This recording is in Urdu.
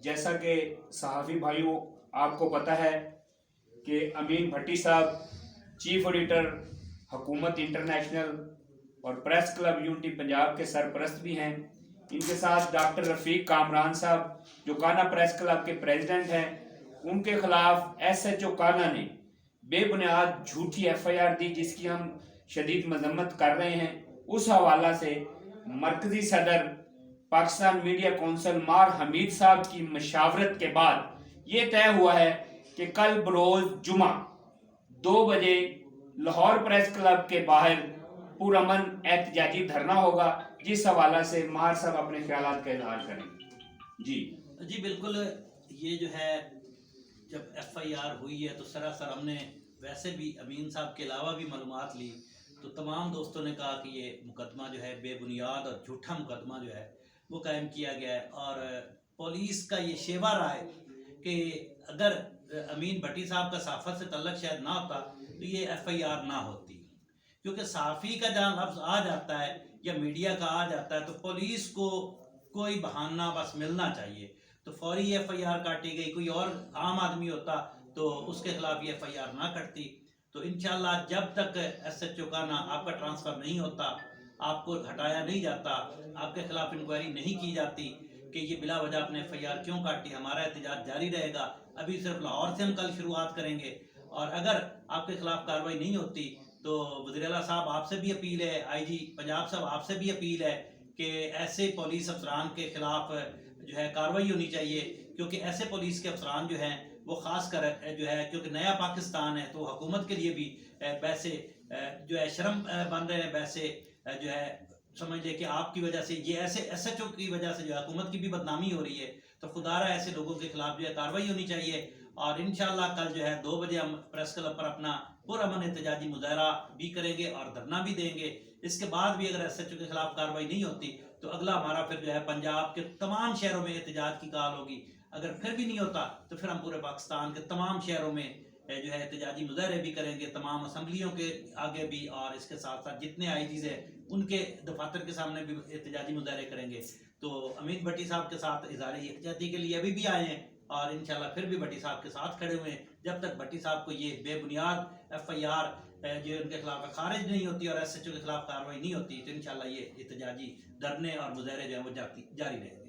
جیسا کہ صحافی بھائیوں آپ کو پتہ ہے کہ امین بھٹی صاحب چیف ایڈیٹر حکومت انٹرنیشنل اور پریس کلب یونٹی پنجاب کے سرپرست بھی ہیں. ان کے ساتھ ڈاکٹر رفیق کامران صاحب جو کانا پریس کلب کے پریزیڈنٹ ہیں. ان کے خلاف ایس ایچ او کانا نے بے بنیاد جھوٹی ایف آئی آر دی جس کی ہم شدید مذمت کر رہے ہیں. اس حوالہ سے مرکزی صدر پاکستان میڈیا کونسل مار حمید صاحب کی مشاورت کے بعد یہ طے ہوا ہے کہ کل بروز جمعہ 2 بجے لاہور پریس کلب کے باہر پرامن احتجاجی دھرنا ہوگا. جس حوالہ سے مار صاحب اپنے خیالات کا اظہار کریں. جی بالکل. یہ جو ہے جب ایف آئی آر ہوئی ہے تو سراسر ہم نے ویسے بھی امین صاحب کے علاوہ بھی معلومات لی تو تمام دوستوں نے کہا کہ یہ مقدمہ جو ہے بے بنیاد اور جھوٹا مقدمہ جو ہے وہ قائم کیا گیا ہے. اور پولیس کا یہ شیوا رہا ہے کہ اگر امین بھٹی صاحب کا صحافت سے تعلق شاید نہ ہوتا تو یہ ایف آئی آر نہ ہوتی، کیونکہ صحافی کا جہاں لفظ آ جاتا ہے یا میڈیا کا آ جاتا ہے تو پولیس کو کوئی بہانہ بس ملنا چاہیے تو فوری ایف آئی آر کاٹی گئی. کوئی اور عام آدمی ہوتا تو اس کے خلاف یہ ایف آئی آر نہ کٹتی. تو انشاءاللہ جب تک ایس ایچ او کانا آپ کا ٹرانسفر نہیں ہوتا، آپ کو ہٹایا نہیں جاتا، آپ کے خلاف انکوائری نہیں کی جاتی کہ یہ بلا وجہ اپنے ایف آئی آر کیوں کاٹی، ہمارا احتجاج جاری رہے گا. ابھی صرف لاہور سے ہم کل شروعات کریں گے اور اگر آپ کے خلاف کارروائی نہیں ہوتی تو وزیر اعلیٰ صاحب آپ سے بھی اپیل ہے، آئی جی پنجاب صاحب آپ سے بھی اپیل ہے کہ ایسے پولیس افسران کے خلاف جو ہے کارروائی ہونی چاہیے. کیونکہ ایسے پولیس کے افسران جو ہیں وہ خاص کر جو ہے کیونکہ نیا پاکستان ہے تو حکومت کے لیے بھی پیسے جو ہے شرم بن رہے ہیں. پیسے جو ہے سمجھ لے کہ آپ کی وجہ سے یہ ایسے ایس ایچ او کی وجہ سے جو ہے حکومت کی بھی بدنامی ہو رہی ہے. تو خدا رہا ایسے لوگوں کے خلاف جو ہے کارروائی ہونی چاہیے. اور انشاءاللہ کل جو ہے 2 بجے ہم پریس کلب پر اپنا پرامن احتجاجی مظاہرہ بھی کریں گے اور دھرنا بھی دیں گے. اس کے بعد بھی اگر ایس ایچ او کے خلاف کارروائی نہیں ہوتی تو اگلا ہمارا پھر جو ہے پنجاب کے تمام شہروں میں احتجاج کی کال ہوگی. اگر پھر بھی نہیں ہوتا تو پھر ہم پورے پاکستان کے تمام شہروں میں جو ہے احتجاجی مظاہرے بھی کریں گے، تمام اسمبلیوں کے آگے بھی، اور اس کے ساتھ ساتھ جتنے آئی جیز ہیں ان کے دفاتر کے سامنے بھی احتجاجی مظاہرے کریں گے. تو امین بھٹی صاحب کے ساتھ اظہار یکجہتی کے لیے ابھی بھی آئے ہیں اور انشاءاللہ پھر بھی بھٹی صاحب کے ساتھ کھڑے ہوئے ہیں. جب تک بھٹی صاحب کو یہ بے بنیاد ایف آئی آر جو ان کے خلاف خارج نہیں ہوتی اور ایس ایچ او کے خلاف کارروائی نہیں ہوتی تو انشاءاللہ یہ احتجاجی دھرنے اور مظاہرے جو ہیں وہ جاری رہیں گے.